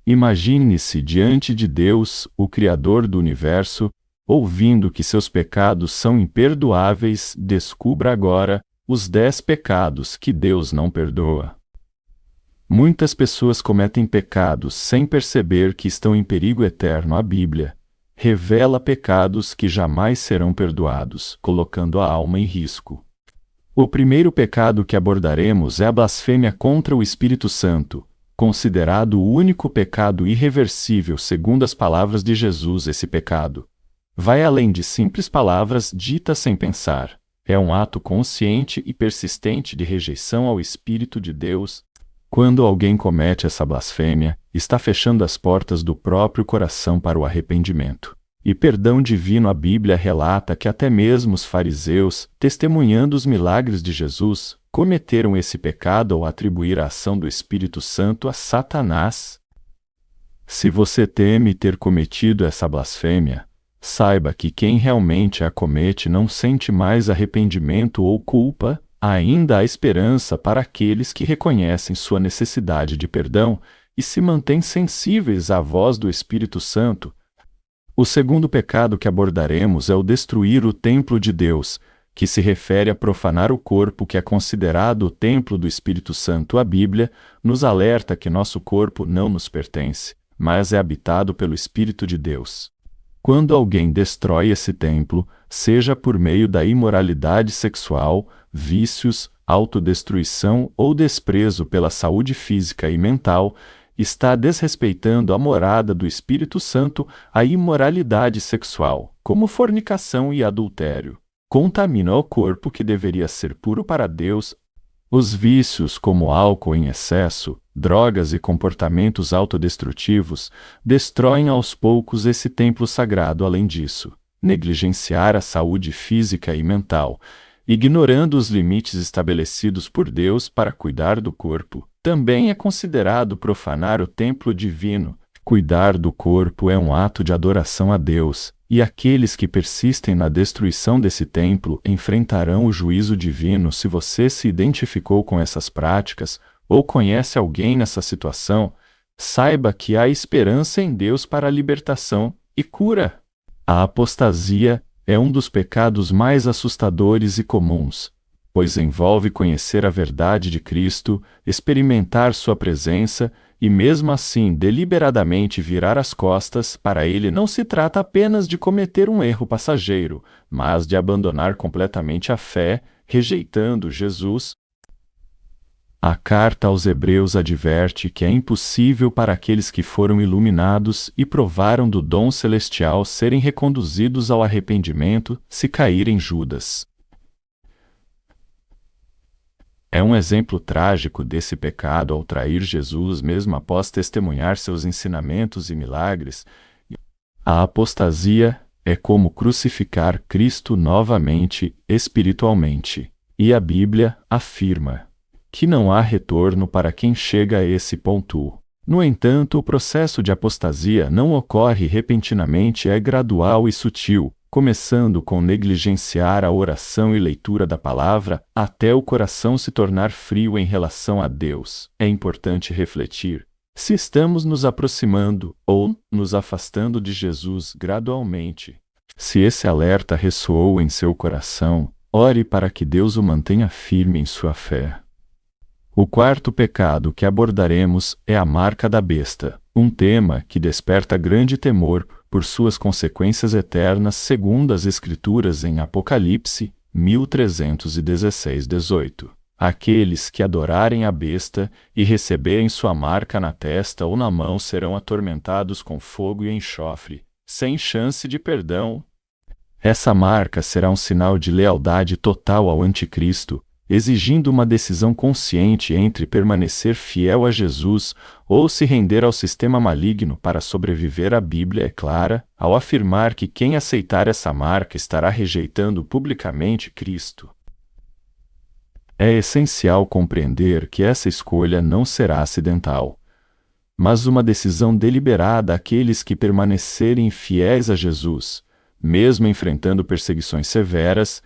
Imagine-se diante de Deus, o Criador do universo, ouvindo que seus pecados são imperdoáveis. Descubra agora os 10 pecados que Deus não perdoa. Muitas pessoas cometem pecados sem perceber que estão em perigo eterno. A Bíblia revela pecados que jamais serão perdoados, colocando a alma em risco. O primeiro pecado que abordaremos é a blasfêmia contra o Espírito Santo, considerado o único pecado irreversível segundo as palavras de Jesus. Esse pecado vai além de simples palavras ditas sem pensar. É um ato consciente e persistente de rejeição ao Espírito de Deus. Quando alguém comete essa blasfêmia, está fechando as portas do próprio coração para o arrependimento e perdão divino. A Bíblia relata que até mesmo os fariseus, testemunhando os milagres de Jesus, cometeram esse pecado ao atribuir a ação do Espírito Santo a Satanás. Se você teme ter cometido essa blasfêmia, saiba que quem realmente a comete não sente mais arrependimento ou culpa. Ainda há esperança para aqueles que reconhecem sua necessidade de perdão e se mantêm sensíveis à voz do Espírito Santo. O segundo pecado que abordaremos é o destruir o templo de Deus, que se refere a profanar o corpo que é considerado o templo do Espírito Santo. A Bíblia nos alerta que nosso corpo não nos pertence, mas é habitado pelo Espírito de Deus. Quando alguém destrói esse templo, seja por meio da imoralidade sexual, vícios, autodestruição ou desprezo pela saúde física e mental, está desrespeitando a morada do Espírito Santo. A imoralidade sexual, como fornicação e adultério, contamina o corpo que deveria ser puro para Deus. Os vícios, como álcool em excesso, drogas e comportamentos autodestrutivos, destroem aos poucos esse templo sagrado. Além disso, negligenciar a saúde física e mental, ignorando os limites estabelecidos por Deus para cuidar do corpo, também é considerado profanar o templo divino. Cuidar do corpo é um ato de adoração a Deus, e aqueles que persistem na destruição desse templo enfrentarão o juízo divino. Se você se identificou com essas práticas, ou conhece alguém nessa situação, saiba que há esperança em Deus para a libertação e cura. A apostasia é um dos pecados mais assustadores e comuns, pois envolve conhecer a verdade de Cristo, experimentar sua presença e mesmo assim deliberadamente virar as costas para Ele. Não se trata apenas de cometer um erro passageiro, mas de abandonar completamente a fé, rejeitando Jesus. A carta aos Hebreus adverte que é impossível para aqueles que foram iluminados e provaram do dom celestial serem reconduzidos ao arrependimento se caírem. Judas é um exemplo trágico desse pecado ao trair Jesus mesmo após testemunhar seus ensinamentos e milagres. A apostasia é como crucificar Cristo novamente espiritualmente, e a Bíblia afirma que não há retorno para quem chega a esse ponto. No entanto, o processo de apostasia não ocorre repentinamente, é gradual e sutil, começando com negligenciar a oração e leitura da palavra, até o coração se tornar frio em relação a Deus. É importante refletir se estamos nos aproximando ou nos afastando de Jesus gradualmente. Se esse alerta ressoou em seu coração, ore para que Deus o mantenha firme em sua fé. O quarto pecado que abordaremos é a marca da besta, um tema que desperta grande temor por suas consequências eternas segundo as Escrituras em Apocalipse 1316:18. Aqueles que adorarem a besta e receberem sua marca na testa ou na mão serão atormentados com fogo e enxofre, sem chance de perdão. Essa marca será um sinal de lealdade total ao anticristo, exigindo uma decisão consciente entre permanecer fiel a Jesus ou se render ao sistema maligno para sobreviver. A Bíblia é clara ao afirmar que quem aceitar essa marca estará rejeitando publicamente Cristo. É essencial compreender que essa escolha não será acidental, mas uma decisão deliberada. Aqueles que permanecerem fiéis a Jesus, mesmo enfrentando perseguições severas,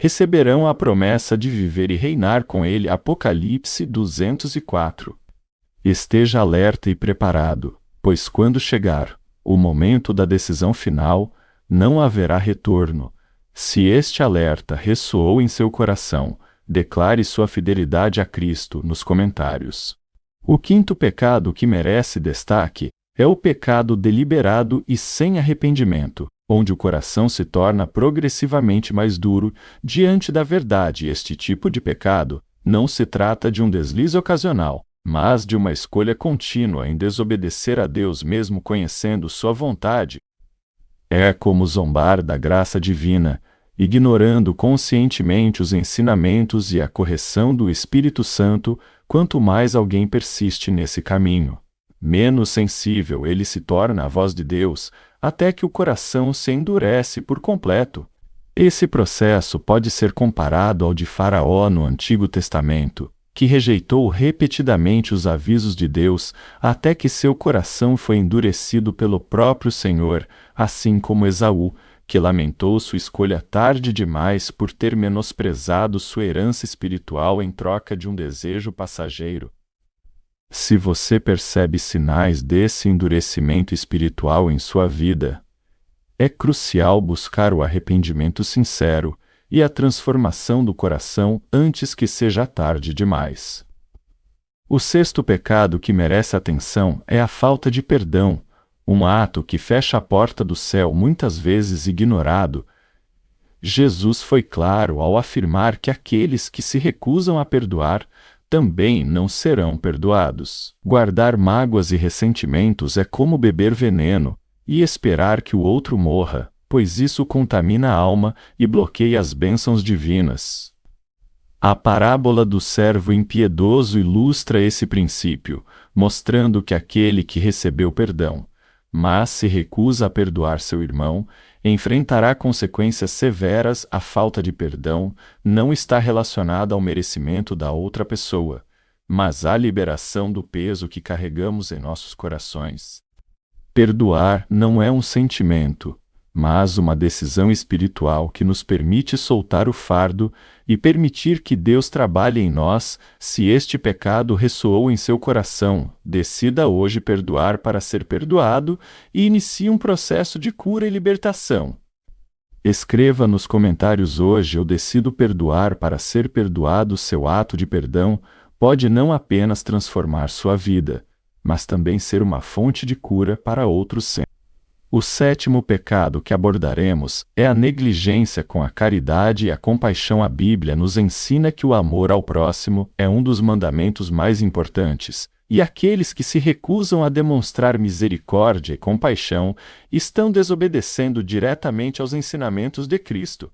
receberão a promessa de viver e reinar com Ele. Apocalipse 204. Esteja alerta e preparado, pois quando chegar o momento da decisão final, não haverá retorno. Se este alerta ressoou em seu coração, declare sua fidelidade a Cristo nos comentários. O quinto pecado que merece destaque é o pecado deliberado e sem arrependimento, onde o coração se torna progressivamente mais duro diante da verdade. Este tipo de pecado não se trata de um deslize ocasional, mas de uma escolha contínua em desobedecer a Deus mesmo conhecendo sua vontade. É como zombar da graça divina, ignorando conscientemente os ensinamentos e a correção do Espírito Santo. Quanto mais alguém persiste nesse caminho, menos sensível ele se torna à voz de Deus, até que o coração se endurece por completo. Esse processo pode ser comparado ao de Faraó no Antigo Testamento, que rejeitou repetidamente os avisos de Deus até que seu coração foi endurecido pelo próprio Senhor, assim como Esaú, que lamentou sua escolha tarde demais por ter menosprezado sua herança espiritual em troca de um desejo passageiro. Se você percebe sinais desse endurecimento espiritual em sua vida, é crucial buscar o arrependimento sincero e a transformação do coração antes que seja tarde demais. O sexto pecado que merece atenção é a falta de perdão, um ato que fecha a porta do céu muitas vezes ignorado. Jesus foi claro ao afirmar que aqueles que se recusam a perdoar também não serão perdoados. Guardar mágoas e ressentimentos é como beber veneno e esperar que o outro morra, pois isso contamina a alma e bloqueia as bênçãos divinas. A parábola do servo impiedoso ilustra esse princípio, mostrando que aquele que recebeu perdão, mas se recusa a perdoar seu irmão, enfrentará consequências severas. A falta de perdão não está relacionada ao merecimento da outra pessoa, mas à liberação do peso que carregamos em nossos corações. Perdoar não é um sentimento, mas uma decisão espiritual que nos permite soltar o fardo e permitir que Deus trabalhe em nós. Se este pecado ressoou em seu coração, decida hoje perdoar para ser perdoado e inicie um processo de cura e libertação. Escreva nos comentários: hoje eu decido perdoar para ser perdoado. Seu ato de perdão pode não apenas transformar sua vida, mas também ser uma fonte de cura para outros. O sétimo pecado que abordaremos é a negligência com a caridade e a compaixão. A Bíblia nos ensina que o amor ao próximo é um dos mandamentos mais importantes, e aqueles que se recusam a demonstrar misericórdia e compaixão estão desobedecendo diretamente aos ensinamentos de Cristo.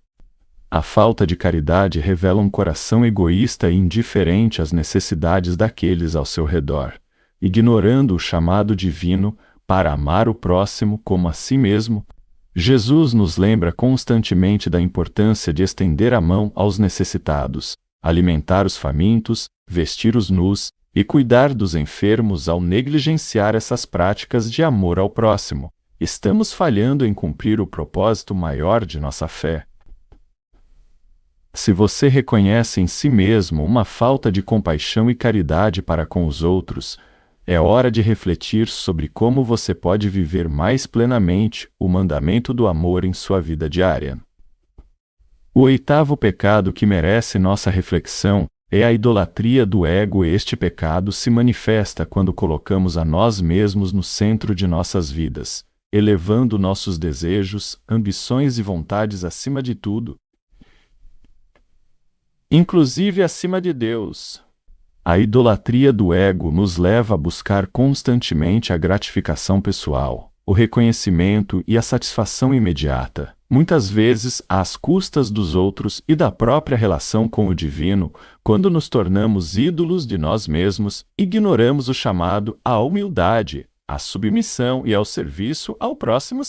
A falta de caridade revela um coração egoísta e indiferente às necessidades daqueles ao seu redor, ignorando o chamado divino para amar o próximo como a si mesmo. Jesus nos lembra constantemente da importância de estender a mão aos necessitados, alimentar os famintos, vestir os nus e cuidar dos enfermos. Ao negligenciar essas práticas de amor ao próximo, estamos falhando em cumprir o propósito maior de nossa fé. Se você reconhece em si mesmo uma falta de compaixão e caridade para com os outros, é hora de refletir sobre como você pode viver mais plenamente o mandamento do amor em sua vida diária. O oitavo pecado que merece nossa reflexão é a idolatria do ego. Este pecado se manifesta quando colocamos a nós mesmos no centro de nossas vidas, elevando nossos desejos, ambições e vontades acima de tudo, inclusive acima de Deus. A idolatria do ego nos leva a buscar constantemente a gratificação pessoal, o reconhecimento e a satisfação imediata, muitas vezes às custas dos outros e da própria relação com o divino. Quando nos tornamos ídolos de nós mesmos, ignoramos o chamado à humildade, à submissão e ao serviço ao próximo.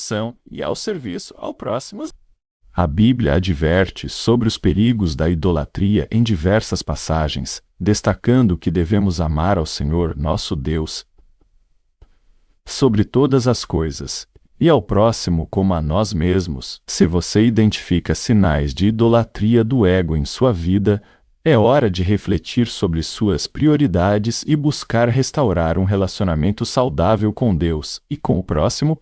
A Bíblia adverte sobre os perigos da idolatria em diversas passagens, destacando que devemos amar ao Senhor nosso Deus sobre todas as coisas, e ao próximo como a nós mesmos. Se você identifica sinais de idolatria do ego em sua vida, É hora de refletir sobre suas prioridades e buscar restaurar um relacionamento saudável com Deus e com o próximo.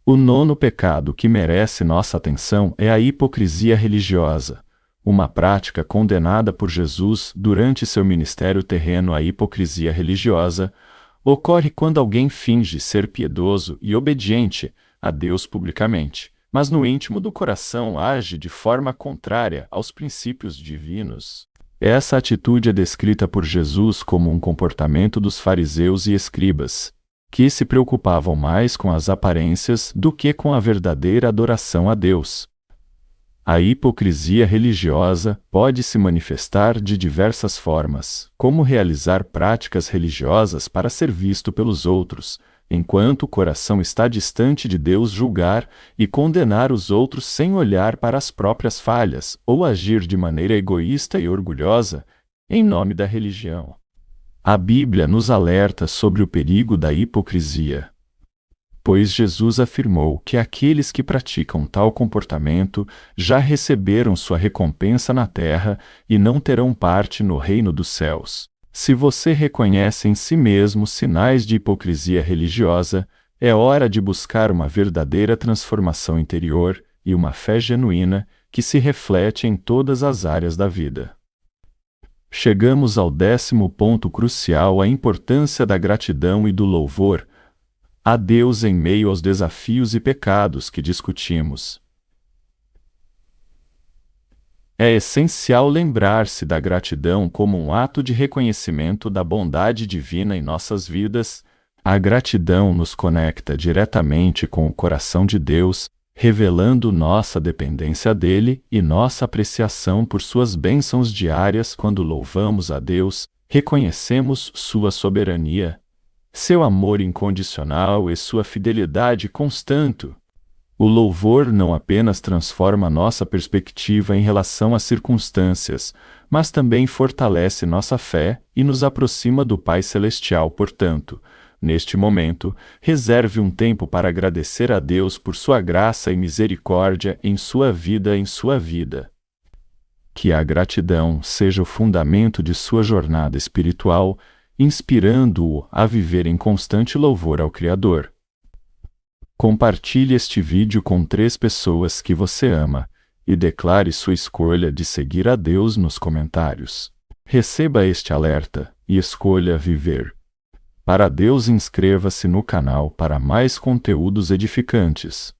O nono pecado que merece nossa atenção é a hipocrisia religiosa, uma prática condenada por Jesus durante seu ministério terreno. A hipocrisia religiosa ocorre quando alguém finge ser piedoso e obediente a Deus publicamente, mas no íntimo do coração age de forma contrária aos princípios divinos. Essa atitude é descrita por Jesus como um comportamento dos fariseus e escribas, que se preocupavam mais com as aparências do que com a verdadeira adoração a Deus. A hipocrisia religiosa pode se manifestar de diversas formas, como realizar práticas religiosas para ser visto pelos outros, enquanto o coração está distante de Deus, julgar e condenar os outros sem olhar para as próprias falhas, ou agir de maneira egoísta e orgulhosa em nome da religião. A Bíblia nos alerta sobre o perigo da hipocrisia, pois Jesus afirmou que aqueles que praticam tal comportamento já receberam sua recompensa na terra e não terão parte no reino dos céus. Se você reconhece em si mesmo sinais de hipocrisia religiosa, é hora de buscar uma verdadeira transformação interior e uma fé genuína que se reflete em todas as áreas da vida. Chegamos ao 10º ponto crucial: a importância da gratidão e do louvor a Deus em meio aos desafios e pecados que discutimos. É essencial lembrar-se da gratidão como um ato de reconhecimento da bondade divina em nossas vidas. A gratidão nos conecta diretamente com o coração de Deus, revelando nossa dependência dele e nossa apreciação por suas bênçãos diárias. Quando louvamos a Deus, reconhecemos sua soberania, seu amor incondicional e sua fidelidade constante. O louvor não apenas transforma nossa perspectiva em relação às circunstâncias, mas também fortalece nossa fé e nos aproxima do Pai Celestial. Portanto, neste momento, reserve um tempo para agradecer a Deus por sua graça e misericórdia em sua vida. Que a gratidão seja o fundamento de sua jornada espiritual, inspirando-o a viver em constante louvor ao Criador. Compartilhe este vídeo com 3 pessoas que você ama e declare sua escolha de seguir a Deus nos comentários. Receba este alerta e escolha viver para Deus. Inscreva-se no canal para mais conteúdos edificantes.